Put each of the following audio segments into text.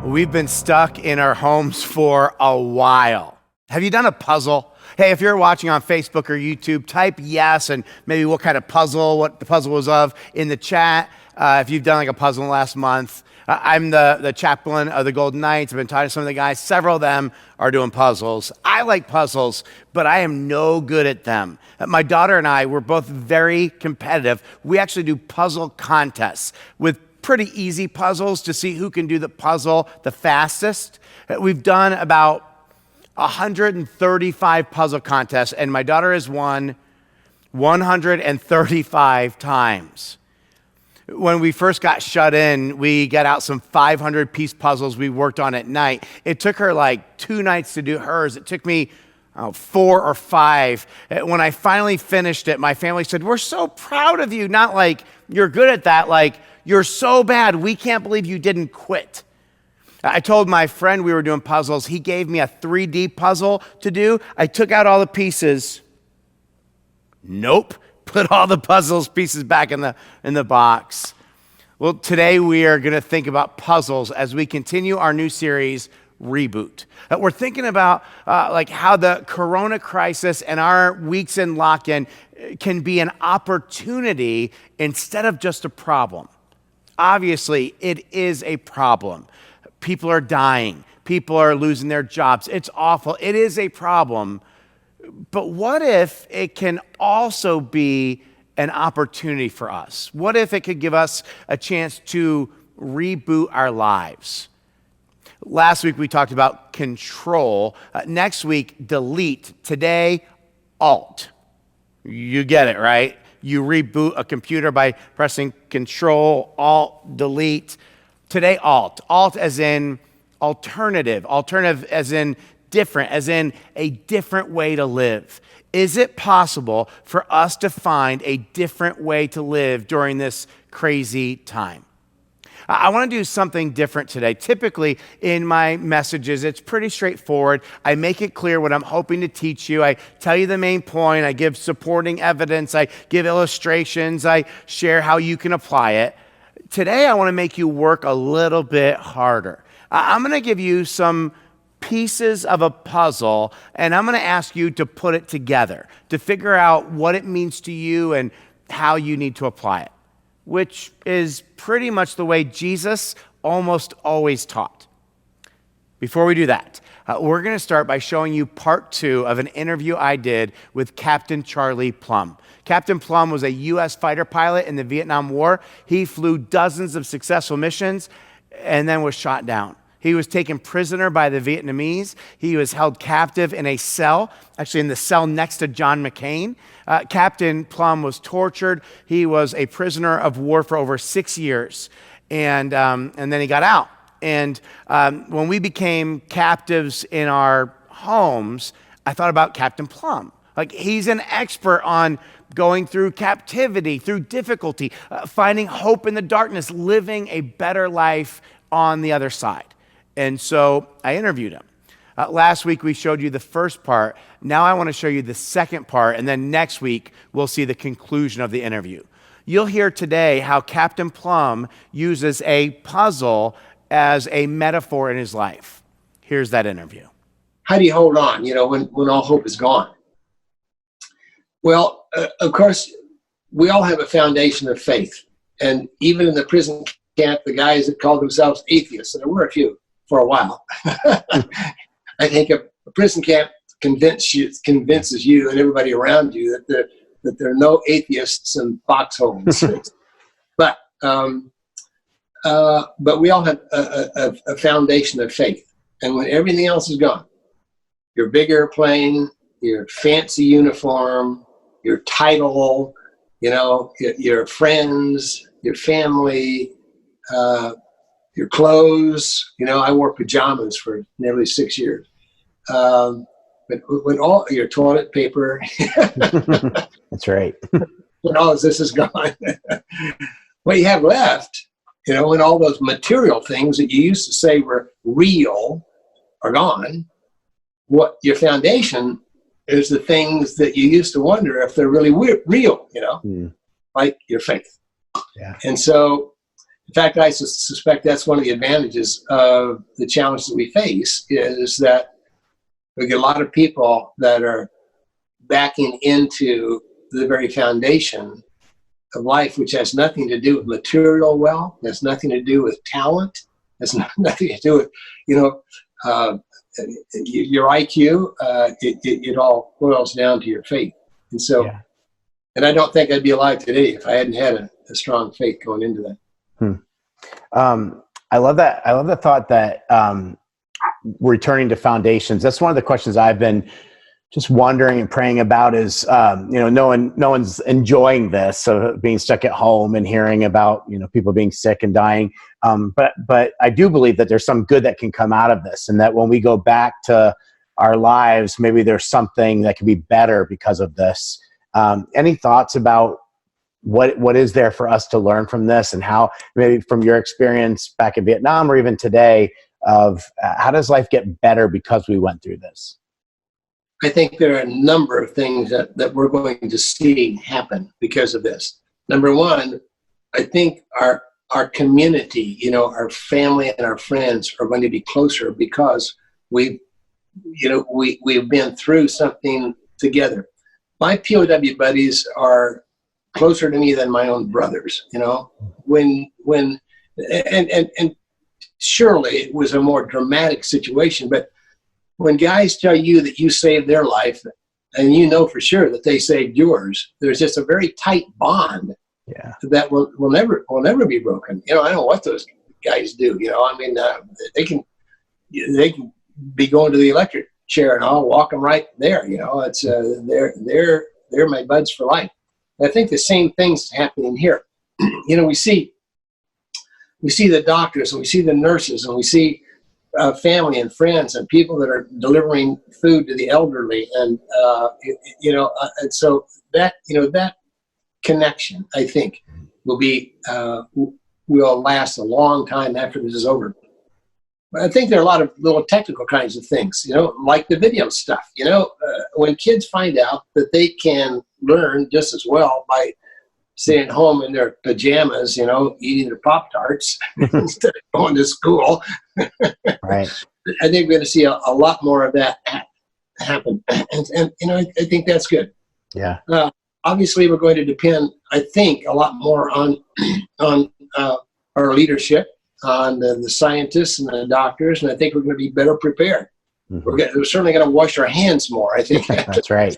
We've been stuck in our homes for a while. Have you done a puzzle? Hey, if you're watching on Facebook or YouTube, type yes and maybe what kind of puzzle, what the puzzle was of in the chat. If you've done like a puzzle in the last month. I'm the chaplain of the Golden Knights. I've been talking to some of the guys. Several of them are doing puzzles. I like puzzles, but I am no good at them. My daughter and I, we're both very competitive. We actually do puzzle contests with pretty easy puzzles to see who can do the puzzle the fastest. We've done about 135 puzzle contests, and my daughter has won 135 times. When we first got shut in, we got out some 500-piece puzzles we worked on at night. It took her like 2 nights to do hers. It took me 4 or 5. When I finally finished it, my family said, "We're so proud of you." Not like, "You're good at that," like, "You're so bad, we can't believe you didn't quit." I told my friend we were doing puzzles. He gave me a 3D puzzle to do. I took out all the pieces. Nope. Put all the puzzles pieces back in the box. Well, today we are going to think about puzzles as we continue our new series, Reboot. We're thinking about like how the Corona crisis and our weeks in lock-in can be an opportunity instead of just a problem. Obviously, it is a problem. People are dying. People are losing their jobs. It's awful. It is a problem. But what if it can also be an opportunity for us? What if it could give us a chance to reboot our lives? Last week we talked about control. Next week, delete. Today, alt. You get it, right? You reboot a computer by pressing Control, Alt, Delete. Today, alt. Alt as in alternative. Alternative as in different, as in a different way to live. Is it possible for us to find a different way to live during this crazy time? I want to do something different today. Typically in my messages, it's pretty straightforward. I make it clear what I'm hoping to teach you. I tell you the main point. I give supporting evidence. I give illustrations. I share how you can apply it. Today, I want to make you work a little bit harder. I'm going to give you some pieces of a puzzle, and I'm going to ask you to put it together, to figure out what it means to you and how you need to apply it, which is pretty much the way Jesus almost always taught. Before we do that, we're going to start by showing you part 2 of an interview I did with Captain Charlie Plumb. Captain Plumb was a U.S. fighter pilot in the Vietnam War. He flew dozens of successful missions and then was shot down. He was taken prisoner by the Vietnamese. He was held captive in a cell, actually in the cell next to John McCain. Captain Plumb was tortured. He was a prisoner of war for over 6 years, and then he got out. And when we became captives in our homes, I thought about Captain Plumb. Like, he's an expert on going through captivity, through difficulty, finding hope in the darkness, living a better life on the other side. And so I interviewed him. Last week we showed you the first part. Now I want to show you the second part, and then next week we'll see the conclusion of the interview. You'll hear today how Captain Plumb uses a puzzle as a metaphor in his life. Here's that interview. How do you hold on, when all hope is gone? Well, of course, we all have a foundation of faith. And even in the prison camp, the guys that called themselves atheists, and there were a few for a while, I think a prison camp convinces you and everybody around you that there are no atheists in foxholes. But we all have a foundation of faith. And when everything else is gone, your big airplane, your fancy uniform, your title, your friends, your family, your clothes. I wore pajamas for nearly 6 years. But when all your toilet paper, That's right. when all of this is gone, what you have left, when all those material things that you used to say were real are gone, what your foundation is the things that you used to wonder if they're really real, like your faith. Yeah. And so In fact, I suspect that's one of the advantages of the challenges that we face, is that we get a lot of people that are backing into the very foundation of life, which has nothing to do with material wealth, has nothing to do with talent, has nothing to do with, your IQ. It all boils down to your faith. And so, Yeah. and I don't think I'd be alive today if I hadn't had a strong faith going into that. I love that. I love the thought that returning to foundations. That's one of the questions I've been just wondering and praying about is, no one's enjoying this. So being stuck at home and hearing about, people being sick and dying. But I do believe that there's some good that can come out of this, and that when we go back to our lives, maybe there's something that can be better because of this. Any thoughts about what is there for us to learn from this, and how, maybe from your experience back in Vietnam or even today, of how does life get better because we went through this? I think there are a number of things that we're going to see happen because of this. Number one, I think our community, our family and our friends are going to be closer because we've been through something together. My POW buddies are closer to me than my own brothers. And surely it was a more dramatic situation, but when guys tell you that you saved their life, and for sure that they saved yours, there's just a very tight bond that will never be broken. I don't know what those guys do. They can be going to the electric chair and I'll walk them right there. It's they're my buds for life. And I think the same thing's happening here. We see the doctors, and we see the nurses, and we see family and friends and people that are delivering food to the elderly, and and so that that connection, I think, will last a long time after this is over. But I think there are a lot of little technical kinds of things, like the video stuff. When kids find out that they can learn just as well by sitting home in their pajamas, eating their Pop-Tarts instead of going to school. Right. I think we're going to see a lot more of that happen. And I think that's good. Yeah. Obviously, we're going to depend, I think, a lot more on our leadership, on the scientists and the doctors, and I think we're going to be better prepared. Mm-hmm. We're certainly going to wash our hands more, I think. That's right.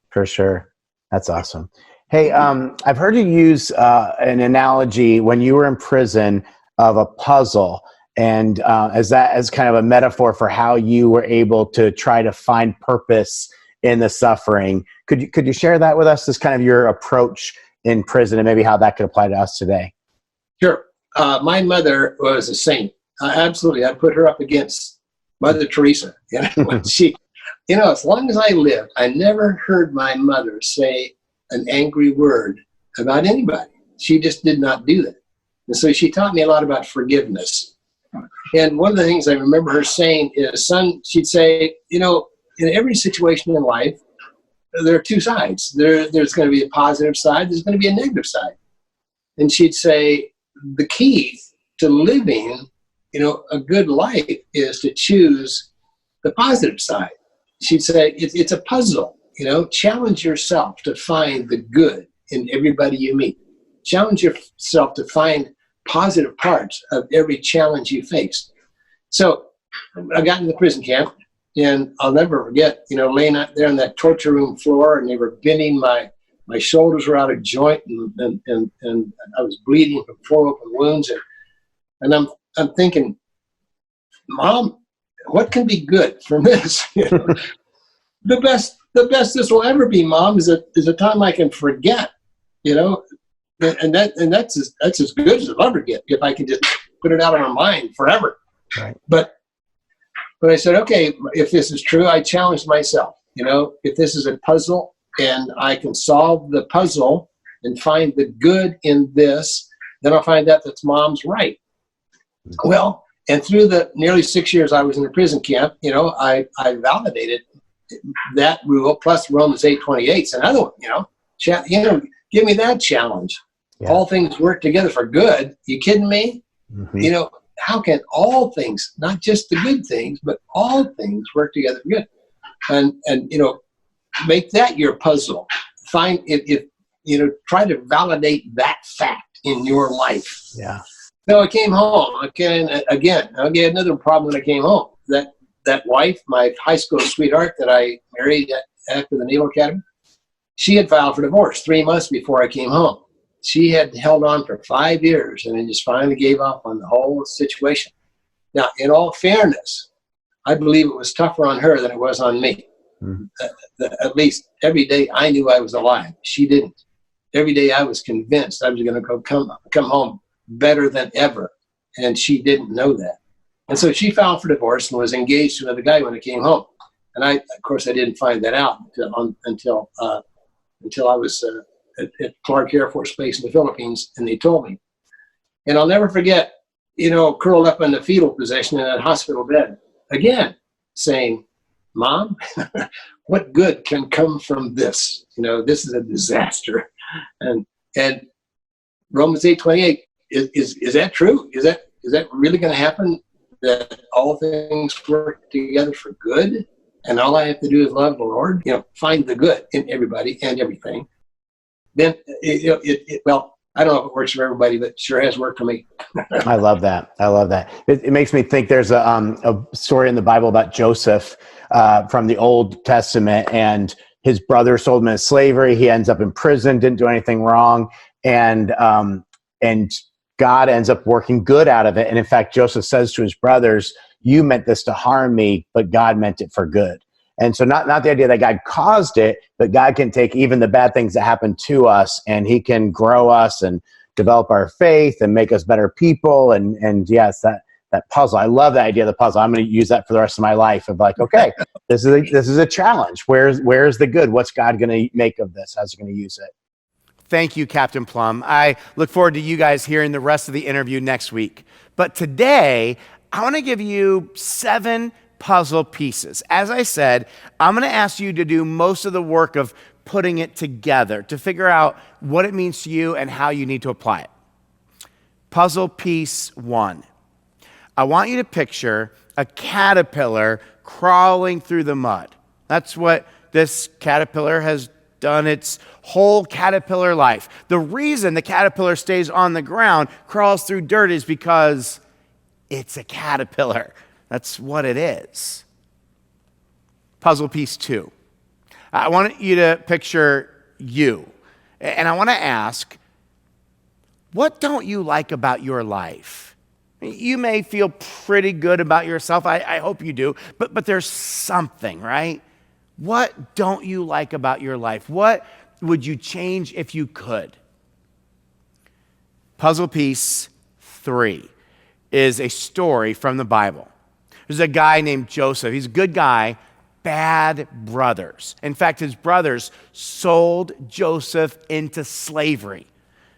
For sure. That's awesome. Hey, I've heard you use an analogy when you were in prison of a puzzle, and as kind of a metaphor for how you were able to try to find purpose in the suffering. Could you share that with us, as kind of your approach in prison, and maybe how that could apply to us today? Sure. My mother was a saint. Absolutely. I put her up against Mother Teresa. She, as long as I lived, I never heard my mother say an angry word about anybody. She just did not do that. And so she taught me a lot about forgiveness. And one of the things I remember her saying is, son, she'd say, in every situation in life, there are two sides. There's going to be a positive side. There's going to be a negative side. And she'd say, the key to living, a good life is to choose the positive side. She'd say, it's a puzzle. Challenge yourself to find the good in everybody you meet. Challenge yourself to find positive parts of every challenge you face. So I got in the prison camp, and I'll never forget, laying out there on that torture room floor, and they were bending my shoulders were out of joint, and I was bleeding from 4 open wounds, and I'm thinking, Mom, what can be good from this? The best this will ever be, Mom, is a time I can forget, and that's as good as it'll ever get, if I can just put it out of my mind forever. Right. But I said, okay, if this is true, I challenged myself. If this is a puzzle and I can solve the puzzle and find the good in this, then I'll find out that's Mom's right. Mm-hmm. Well, and through the nearly 6 years I was in the prison camp, I validated that rule, plus Romans 8:28. It's another one, give me that challenge. Yeah. All things work together for good. You kidding me? Mm-hmm. You know, how can all things, not just the good things, but all things work together for good? And you know, make that your puzzle. Find if you know, try to validate that fact in your life. Yeah. So I came home. Again, I'll get another problem when I came home. That wife, my high school sweetheart that I married after the Naval Academy, she had filed for divorce 3 months before I came home. She had held on for 5 years and then just finally gave up on the whole situation. Now, in all fairness, I believe it was tougher on her than it was on me. Mm-hmm. At least every day I knew I was alive. She didn't. Every day I was convinced I was going to come home better than ever, and she didn't know that. And so she filed for divorce and was engaged to another guy when I came home. And I didn't find that out until I was at Clark Air Force Base in the Philippines, and they told me. And I'll never forget, you know, curled up in the fetal position in that hospital bed, again, saying, "Mom, what good can come from this? You know, this is a disaster." And Romans 8:28, is that true? Is that really going to happen? That all things work together for good, and all I have to do is love the Lord. You know, find the good in everybody and everything. Then, well, I don't know if it works for everybody, but it sure has worked for me. I love that. It makes me think there's a story in the Bible about Joseph from the Old Testament, and his brother sold him into slavery. He ends up in prison, didn't do anything wrong, and God ends up working good out of it. And in fact, Joseph says to his brothers, "You meant this to harm me, but God meant it for good." And so not the idea that God caused it, but God can take even the bad things that happen to us, and he can grow us and develop our faith and make us better people. And yes, that puzzle. I love that idea of the puzzle. I'm going to use that for the rest of my life of like, okay, this is a challenge. Where's the good? What's God going to make of this? How's he going to use it? Thank you, Captain Plumb. I look forward to you guys hearing the rest of the interview next week. But today, I want to give you 7 puzzle pieces. As I said, I'm going to ask you to do most of the work of putting it together to figure out what it means to you and how you need to apply it. Puzzle piece 1. I want you to picture a caterpillar crawling through the mud. That's what this caterpillar has done its whole caterpillar life. The reason the caterpillar stays on the ground, crawls through dirt, is because it's a caterpillar. That's what it is. Puzzle piece 2. I want you to picture you. And I want to ask, what don't you like about your life? You may feel pretty good about yourself. I hope you do. But there's something, right? What don't you like about your life? What would you change if you could? Puzzle piece 3 is a story from the Bible. There's a guy named Joseph. He's a good guy, bad brothers. In fact, his brothers sold Joseph into slavery.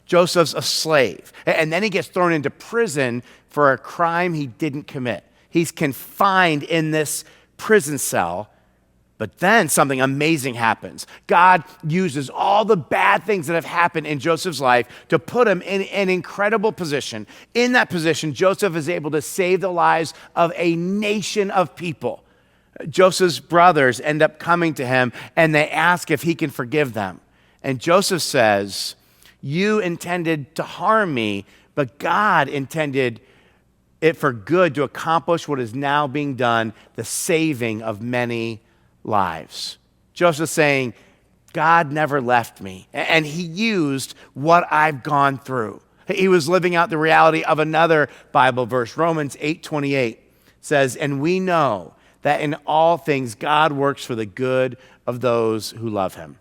Joseph's a slave. And then he gets thrown into prison for a crime he didn't commit. He's confined in this prison cell. But then something amazing happens. God uses all the bad things that have happened in Joseph's life to put him in an incredible position. In that position, Joseph is able to save the lives of a nation of people. Joseph's brothers end up coming to him and they ask if he can forgive them. And Joseph says, "You intended to harm me, but God intended it for good to accomplish what is now being done, the saving of many lives." Joseph's saying, God never left me, and he used what I've gone through. He was living out the reality of another Bible verse. Romans 8:28 says, "And we know that in all things God works for the good of those who love him."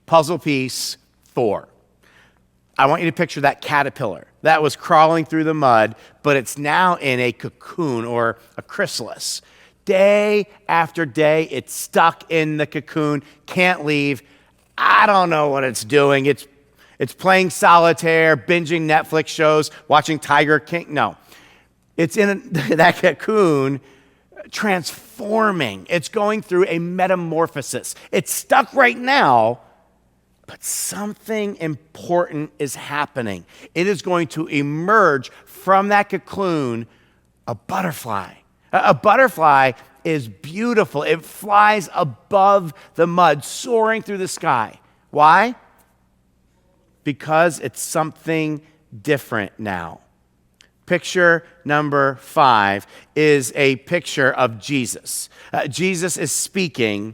Puzzle piece 4. I want you to picture that caterpillar that was crawling through the mud, but it's now in a cocoon or a chrysalis. Day after day, it's stuck in the cocoon, can't leave. I don't know what it's doing. It's playing solitaire, binging Netflix shows, watching Tiger King. No, it's in that cocoon transforming. It's going through a metamorphosis. It's stuck right now, But something important is happening. It is going to emerge from that cocoon a butterfly. A butterfly is beautiful. It flies above the mud, soaring through the sky. Why? Because it's something different now. Picture number 5 is a picture of Jesus. Jesus is speaking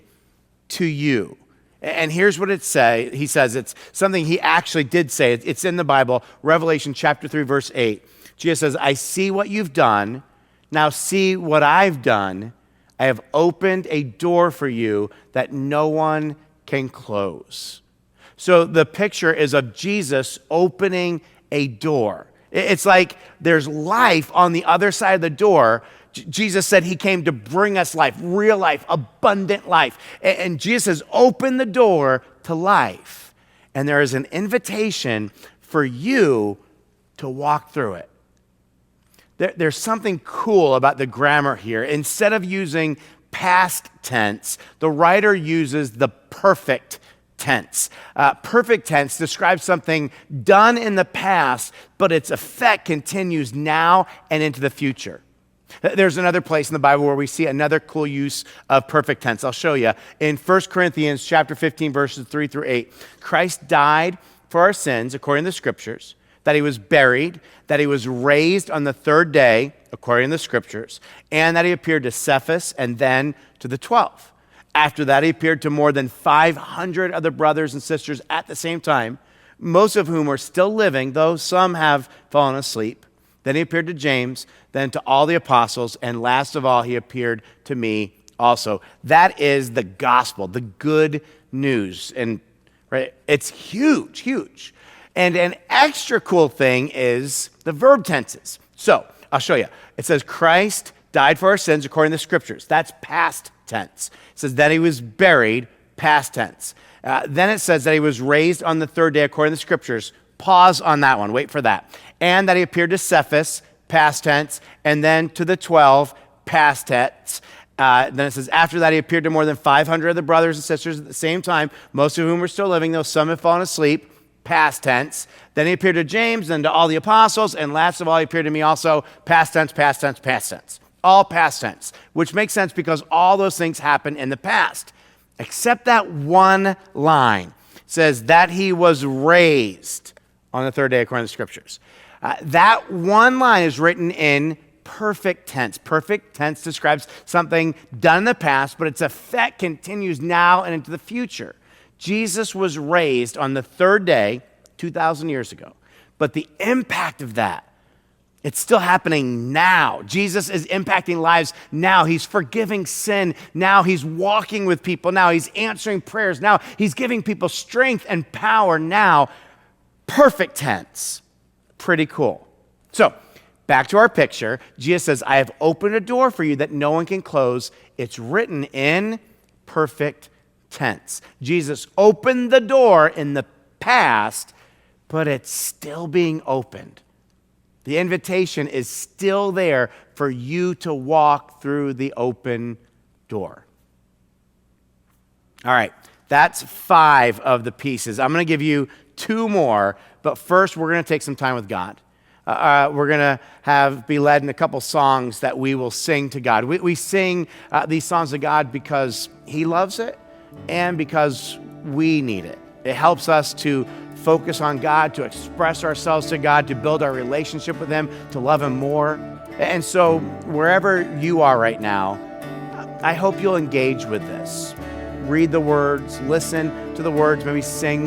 to you. And here's what it says. He says it's something he actually did say. It's in the Bible, Revelation chapter 3, verse 8. Jesus says, I see what you've done. Now see what I've done. I have opened a door for you that no one can close. So the picture is of Jesus opening a door. It's like there's life on the other side of the door. Jesus said he came to bring us life, real life, abundant life. And Jesus has opened the door to life. And there is an invitation for you to walk through it. There's something cool about the grammar here. Instead of using past tense, the writer uses the perfect tense. Perfect tense describes something done in the past, but its effect continues now and into the future. There's another place in the Bible where we see another cool use of perfect tense. I'll show you. In 1 Corinthians chapter 15, verses 3 through 8, Christ died for our sins, according to the Scriptures, that he was buried, that he was raised on the third day, according to the Scriptures, and that he appeared to Cephas and then to the 12. After that, he appeared to more than 500 other brothers and sisters at the same time, most of whom are still living, though some have fallen asleep. Then he appeared to James, then to all the apostles, and last of all, he appeared to me also. That is the gospel, the good news. And right, it's huge, huge. And an extra cool thing is the verb tenses. So I'll show you. It says Christ died for our sins according to the Scriptures. That's past tense. It says that he was buried, past tense. Then it says that he was raised on the third day according to the Scriptures. Pause on that one. Wait for that. And that he appeared to Cephas, past tense, and then to the 12, past tense. Then it says, after that he appeared to more than 500 of the brothers and sisters at the same time, most of whom were still living, though some had fallen asleep, past tense. Then he appeared to James, then to all the apostles, and last of all he appeared to me also, past tense, past tense, past tense. All past tense, which makes sense because all those things happen in the past, except that one line. It says that he was raised on the third day according to the Scriptures. That one line is written in perfect tense. Perfect tense describes something done in the past, but its effect continues now and into the future. Jesus was raised on the third day, 2,000 years ago. But the impact of that, it's still happening now. Jesus is impacting lives now. He's forgiving sin. Now he's walking with people. Now he's answering prayers. Now he's giving people strength and power now. Perfect tense. Pretty cool. So, back to our picture. Jesus says, I have opened a door for you that no one can close. It's written in perfect tense. Jesus opened the door in the past, but it's still being opened. The invitation is still there for you to walk through the open door. All right, that's 5 of the pieces. I'm going to give you 2 more, but first we're going to take some time with God. We're going to be led in a couple songs that we will sing to God. We sing these songs to God because he loves it and because we need it. It helps us to focus on God, to express ourselves to God, to build our relationship with him, to love him more. And so wherever you are right now, I hope you'll engage with this. Read the words, listen to the words, maybe sing